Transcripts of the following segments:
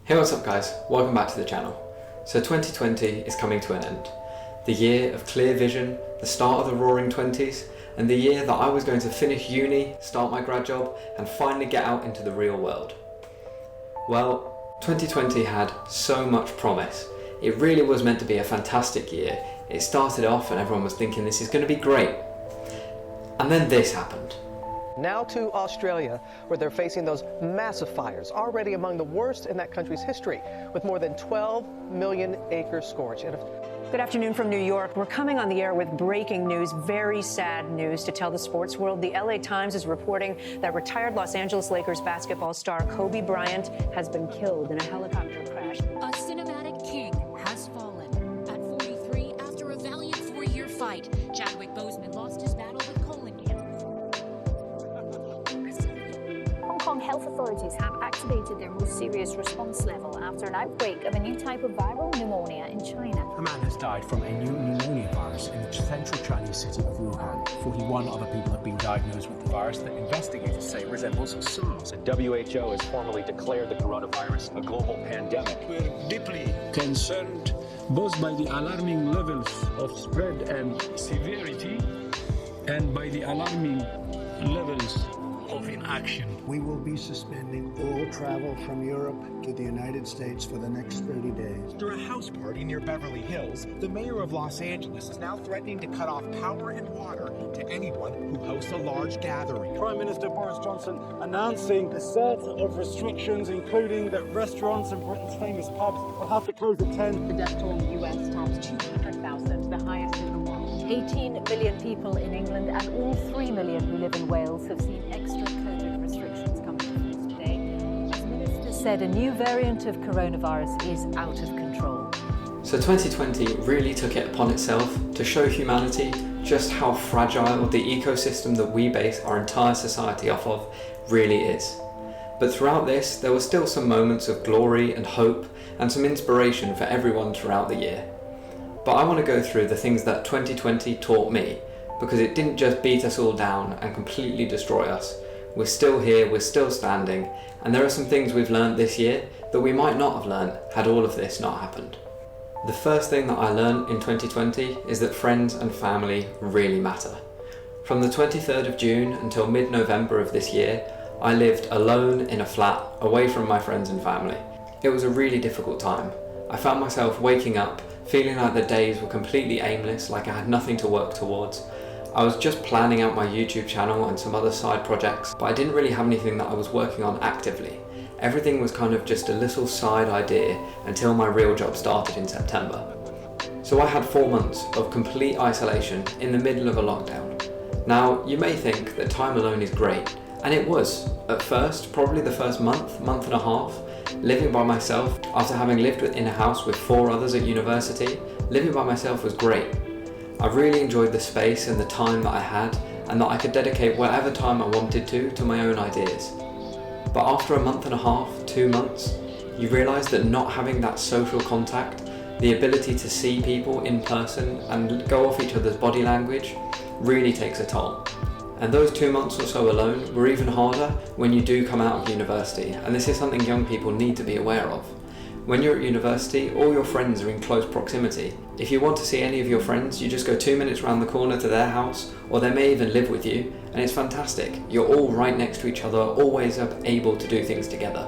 Hey, what's up guys? Welcome back to the channel. So 2020 is coming to an end. The year of clear vision, the start of the roaring 20s, and the year that I was going to finish uni, start my grad job, and finally get out into the real world. Well, 2020 had so much promise. It really was meant to be a fantastic year. It started off and everyone was thinking this is going to be great. And then this happened. Now to Australia, where they're facing those massive fires, already among the worst in that country's history, with more than 12 million acres scorched. Good afternoon from New York. We're coming on the air with breaking news, very sad news to tell the sports world. The LA Times is reporting that retired Los Angeles Lakers basketball star Kobe Bryant has been killed in a helicopter crash. A cinematic king has fallen. At 43, after a valiant 4-year fight, Chadwick Boseman lost his battle with colon cancer. Hong Kong health authorities have activated their most serious response level after an outbreak of a new type of viral pneumonia in China. A man has died from a new pneumonia virus in the central Chinese city of Wuhan. 41 other people have been diagnosed with the virus that investigators say resembles SARS. The WHO has formally declared the coronavirus a global pandemic. We're deeply concerned both by the alarming levels of spread and severity and by the alarming levels of inaction. We will be suspending all travel from Europe to the United States for the next 30 days. After a house party near Beverly Hills, the mayor of Los Angeles is now threatening to cut off power and water to anyone who hosts a large gathering. Prime Minister Boris Johnson announcing a set of restrictions, including that restaurants and Britain's famous pubs will have to close at 10. The death toll in the US tops 200,000, the highest in the world. 18 million people in England and all 3 million who live in Wales have seen extra COVID restrictions come into force today. As Minister said, a new variant of coronavirus is out of control. So 2020 really took it upon itself to show humanity just how fragile the ecosystem that we base our entire society off of really is. But throughout this, there were still some moments of glory and hope and some inspiration for everyone throughout the year. But I want to go through the things that 2020 taught me, because it didn't just beat us all down and completely destroy us. We're still here, we're still standing, and there are some things we've learned this year that we might not have learned had all of this not happened. The first thing that I learned in 2020 is that friends and family really matter. From the 23rd of June until mid-November of this year, I lived alone in a flat, away from my friends and family. It was a really difficult time. I found myself waking up feeling like the days were completely aimless, like I had nothing to work towards. I was just planning out my YouTube channel and some other side projects, but I didn't really have anything that I was working on actively. Everything was kind of just a little side idea until my real job started in September. So I had 4 months of complete isolation in the middle of a lockdown. Now, you may think that time alone is great, and it was. At first, probably the first month and a half, living by myself, after having lived in a house with 4 others at university, living by myself was great. I really enjoyed the space and the time that I had, and that I could dedicate whatever time I wanted to my own ideas. But after a month and a half, 2 months, you realise that not having that social contact, the ability to see people in person and go off each other's body language, really takes a toll. And those 2 months or so alone were even harder when you do come out of university, and this is something young people need to be aware of. When you're at university, all your friends are in close proximity. If you want to see any of your friends, you just go 2 minutes around the corner to their house, or they may even live with you, and it's fantastic. You're all right next to each other, always able to do things together.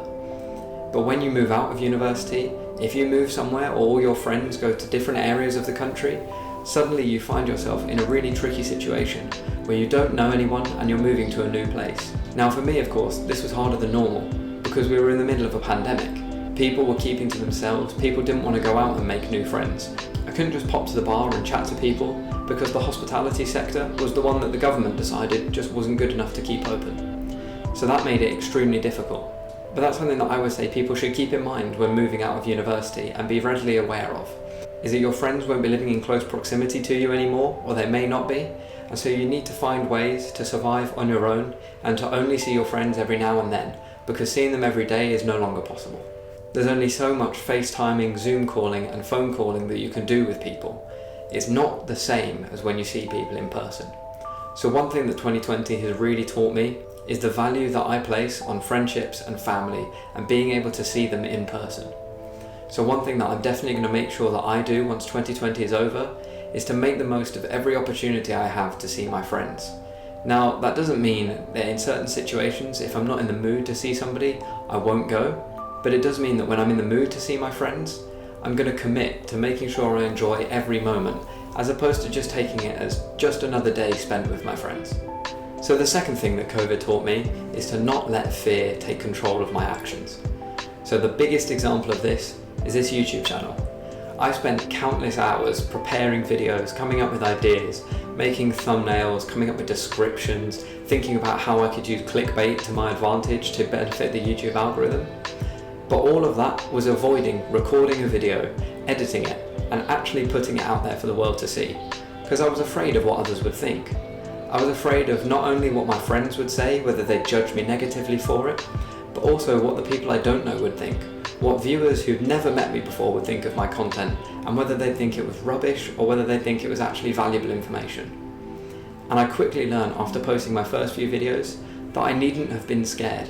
But when you move out of university, if you move somewhere or all your friends go to different areas of the country, suddenly you find yourself in a really tricky situation where you don't know anyone and you're moving to a new place. Now for me, of course, this was harder than normal because we were in the middle of a pandemic. People were keeping to themselves, people didn't want to go out and make new friends. I couldn't just pop to the bar and chat to people because the hospitality sector was the one that the government decided just wasn't good enough to keep open. So that made it extremely difficult. But that's something that I would say people should keep in mind when moving out of university and be readily aware of. Is that your friends won't be living in close proximity to you anymore, or they may not be, and so you need to find ways to survive on your own and to only see your friends every now and then, because seeing them every day is no longer possible. There's only so much FaceTiming, Zoom calling and phone calling that you can do with people. It's not the same as when you see people in person. So one thing that 2020 has really taught me is the value that I place on friendships and family and being able to see them in person. So one thing that I'm definitely going to make sure that I do once 2020 is over is to make the most of every opportunity I have to see my friends. Now, that doesn't mean that in certain situations, if I'm not in the mood to see somebody, I won't go, but it does mean that when I'm in the mood to see my friends, I'm going to commit to making sure I enjoy every moment, as opposed to just taking it as just another day spent with my friends. So the second thing that COVID taught me is to not let fear take control of my actions. So the biggest example of this is this YouTube channel. I spent countless hours preparing videos, coming up with ideas, making thumbnails, coming up with descriptions, thinking about how I could use clickbait to my advantage to benefit the YouTube algorithm. But all of that was avoiding recording a video, editing it, and actually putting it out there for the world to see, because I was afraid of what others would think. I was afraid of not only what my friends would say, whether they'd judge me negatively for it, but also what the people I don't know would think, what viewers who've never met me before would think of my content, and whether they'd think it was rubbish or whether they'd think it was actually valuable information. And I quickly learned after posting my first few videos that I needn't have been scared,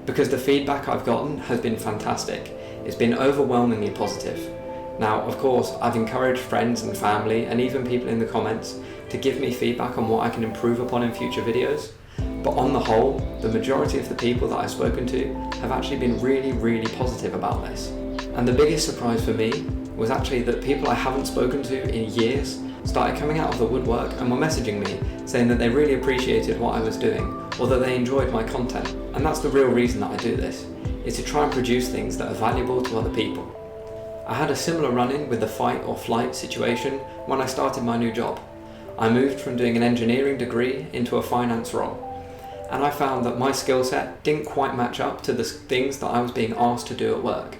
because the feedback I've gotten has been fantastic. It's been overwhelmingly positive. Now, of course, I've encouraged friends and family and even people in the comments to give me feedback on what I can improve upon in future videos. But on the whole, the majority of the people that I've spoken to have actually been really positive about this. And the biggest surprise for me was actually that people I haven't spoken to in years started coming out of the woodwork and were messaging me saying that they really appreciated what I was doing or that they enjoyed my content. And that's the real reason that I do this, is to try and produce things that are valuable to other people. I had a similar run-in with the fight or flight situation when I started my new job. I moved from doing an engineering degree into a finance role. And I found that my skill set didn't quite match up to the things that I was being asked to do at work.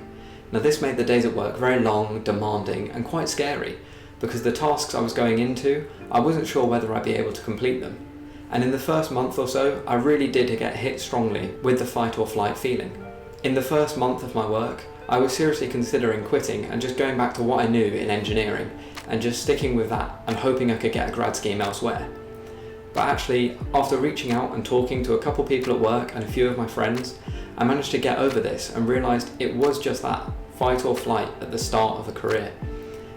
Now this made the days at work very long, demanding, and quite scary, because the tasks I was going into, I wasn't sure whether I'd be able to complete them. And in the first month or so, I really did get hit strongly with the fight or flight feeling. In the first month of my work, I was seriously considering quitting and just going back to what I knew in engineering, and just sticking with that and hoping I could get a grad scheme elsewhere. But actually, after reaching out and talking to a couple people at work and a few of my friends, I managed to get over this and realised it was just that, fight or flight at the start of a career.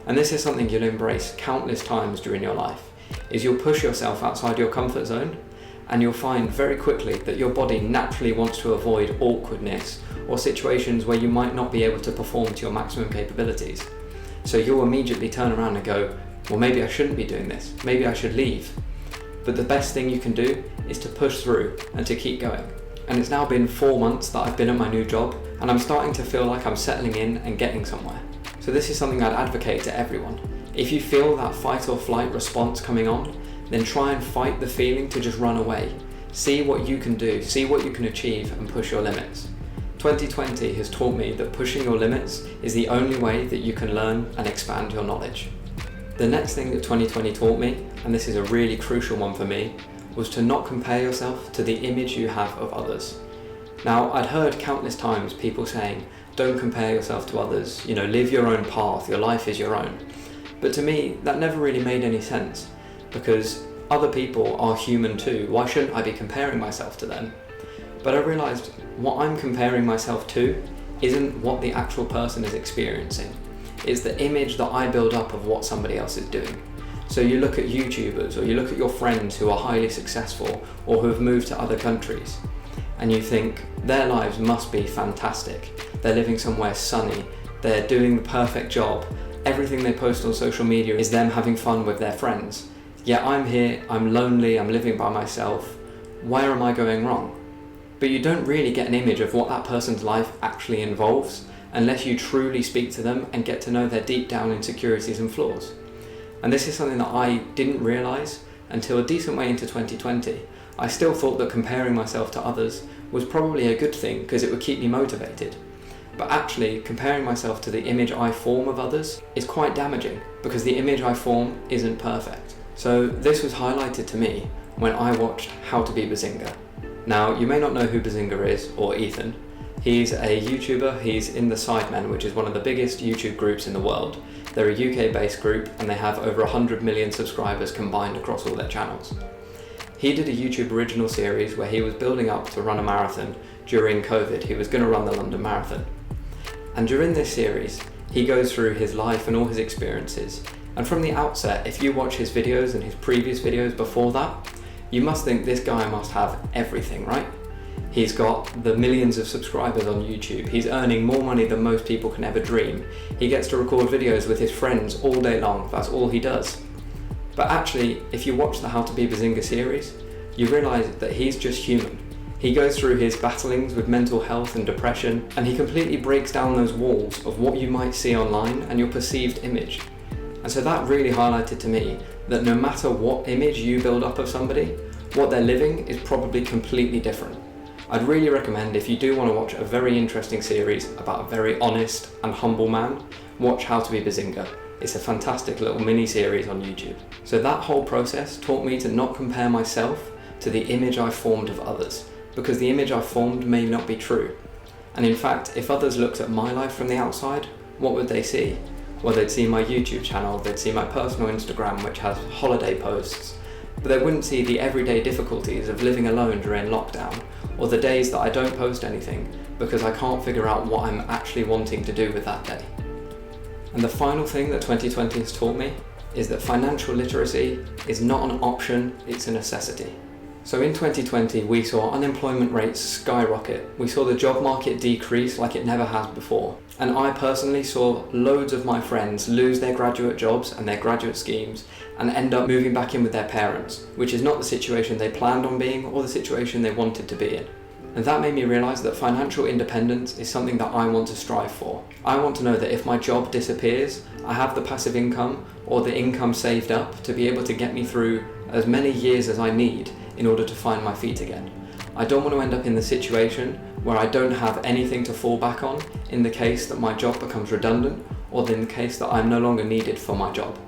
And this is something you'll embrace countless times during your life, is you'll push yourself outside your comfort zone, and you'll find very quickly that your body naturally wants to avoid awkwardness or situations where you might not be able to perform to your maximum capabilities. So you'll immediately turn around and go, well, maybe I shouldn't be doing this, maybe I should leave. But the best thing you can do is to push through and to keep going. And it's now been 4 months that I've been at my new job, and I'm starting to feel like I'm settling in and getting somewhere. So this is something I'd advocate to everyone. If you feel that fight or flight response coming on, then try and fight the feeling to just run away. See what you can do, see what you can achieve, and push your limits. 2020 has taught me that pushing your limits is the only way that you can learn and expand your knowledge. The next thing that 2020 taught me, and this is a really crucial one for me, was to not compare yourself to the image you have of others. Now, I'd heard countless times people saying, don't compare yourself to others, live your own path, your life is your own. But to me, that never really made any sense, because other people are human too. Why shouldn't I be comparing myself to them? But I realised what I'm comparing myself to isn't what the actual person is experiencing. It's the image that I build up of what somebody else is doing. So you look at YouTubers, or you look at your friends who are highly successful or who have moved to other countries, and you think their lives must be fantastic. They're living somewhere sunny, they're doing the perfect job, everything they post on social media is them having fun with their friends. Yet I'm here, I'm lonely, I'm living by myself. Where am I going wrong? But you don't really get an image of what that person's life actually involves unless you truly speak to them and get to know their deep down insecurities and flaws. And this is something that I didn't realise until a decent way into 2020. I still thought that comparing myself to others was probably a good thing because it would keep me motivated. But actually, comparing myself to the image I form of others is quite damaging because the image I form isn't perfect. So this was highlighted to me when I watched How to Be Bazinga. Now, you may not know who Bazinga is, or Ethan. He's a YouTuber, he's in the Sidemen, which is one of the biggest YouTube groups in the world. They're a UK-based group and they have over 100 million subscribers combined across all their channels. He did a YouTube original series where he was building up to run a marathon during COVID. He was going to run the London Marathon. And during this series, he goes through his life and all his experiences. And from the outset, if you watch his videos and his previous videos before that, you must think this guy must have everything, right? He's got the millions of subscribers on YouTube. He's earning more money than most people can ever dream. He gets to record videos with his friends all day long. That's all he does. But actually, if you watch the How to Be Bazinga series, you realise that he's just human. He goes through his battlings with mental health and depression, and he completely breaks down those walls of what you might see online and your perceived image. And so that really highlighted to me that no matter what image you build up of somebody, what they're living is probably completely different. I'd really recommend, if you do want to watch a very interesting series about a very honest and humble man, watch How to Be Bazinga. It's a fantastic little mini series on YouTube. So that whole process taught me to not compare myself to the image I formed of others, because the image I formed may not be true. And in fact, if others looked at my life from the outside, what would they see? Well, they'd see my YouTube channel, they'd see my personal Instagram, which has holiday posts, but they wouldn't see the everyday difficulties of living alone during lockdown, or the days that I don't post anything because I can't figure out what I'm actually wanting to do with that day. And the final thing that 2020 has taught me is that financial literacy is not an option, it's a necessity. So in 2020, we saw unemployment rates skyrocket. We saw the job market decrease like it never has before. And I personally saw loads of my friends lose their graduate jobs and their graduate schemes and end up moving back in with their parents, which is not the situation they planned on being or the situation they wanted to be in. And that made me realise that financial independence is something that I want to strive for. I want to know that if my job disappears, I have the passive income or the income saved up to be able to get me through as many years as I need in order to find my feet again. I don't want to end up in the situation where I don't have anything to fall back on in the case that my job becomes redundant or in the case that I'm no longer needed for my job.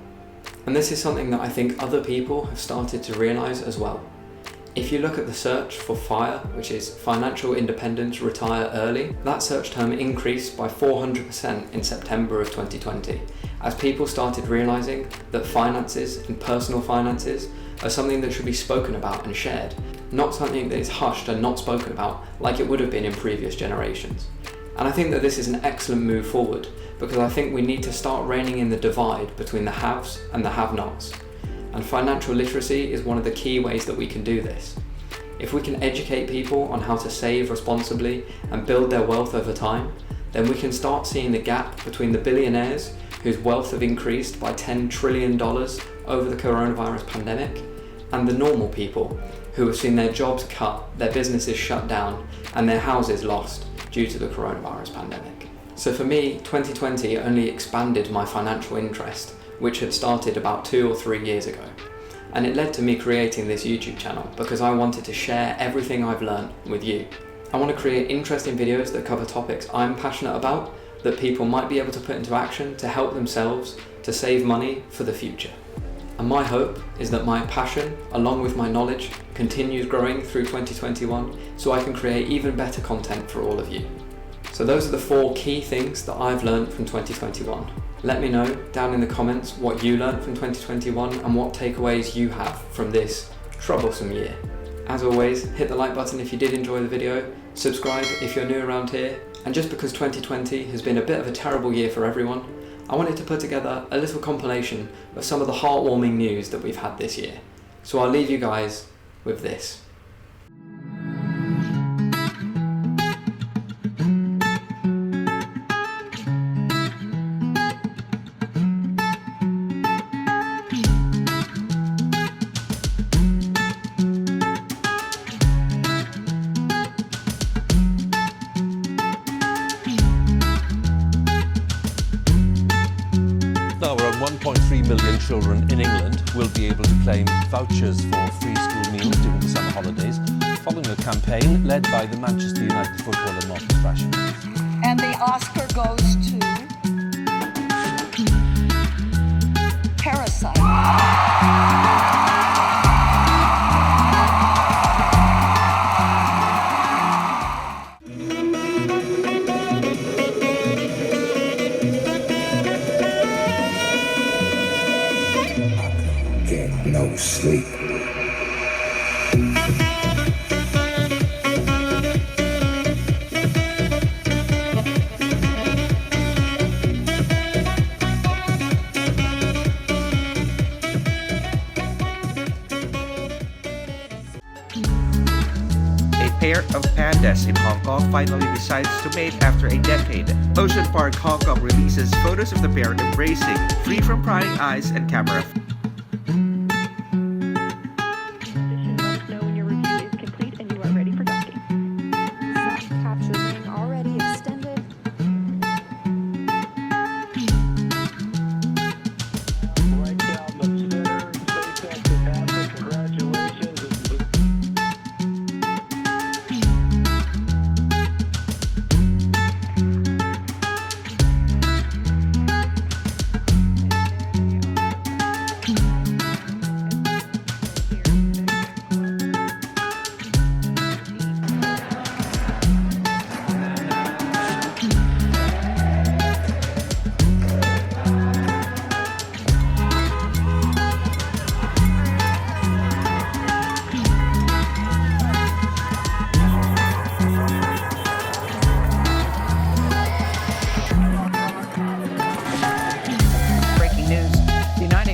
And this is something that I think other people have started to realise as well. If you look at the search for FIRE, which is Financial Independence Retire Early, that search term increased by 400% in September of 2020, as people started realising that finances and personal finances are something that should be spoken about and shared, not something that is hushed and not spoken about like it would have been in previous generations. And I think that this is an excellent move forward, because I think we need to start reining in the divide between the haves and the have-nots. And financial literacy is one of the key ways that we can do this. If we can educate people on how to save responsibly and build their wealth over time, then we can start seeing the gap between the billionaires whose wealth have increased by $10 trillion over the coronavirus pandemic, and the normal people who have seen their jobs cut, their businesses shut down, and their houses lost due to the coronavirus pandemic. So for me, 2020 only expanded my financial interest, which had started about 2 or 3 years ago. And it led to me creating this YouTube channel because I wanted to share everything I've learned with you. I want to create interesting videos that cover topics I'm passionate about, that people might be able to put into action to help themselves to save money for the future. And my hope is that my passion, along with my knowledge, continues growing through 2021 so I can create even better content for all of you. So those are the 4 key things that I've learned from 2021. Let me know down in the comments what you learned from 2021 and what takeaways you have from this troublesome year. As always, hit the like button if you did enjoy the video, subscribe if you're new around here, and just because 2020 has been a bit of a terrible year for everyone, I wanted to put together a little compilation of some of the heartwarming news that we've had this year. So I'll leave you guys with this. Now, around 1.3 million children in England will be able to claim vouchers for free school meals during the summer holidays, following a campaign led by the Manchester United footballer Marcus Rashford. And the Oscar goes to Parasite. No sleep. of pandas in Hong Kong finally decides to mate after a decade. Ocean Park Hong Kong releases photos of the pair embracing, free from prying eyes and camera.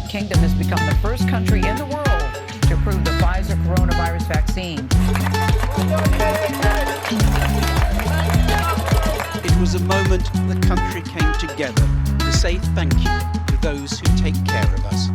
Kingdom has become the first country in the world to approve the Pfizer coronavirus vaccine. It was a moment the country came together to say thank you to those who take care of us.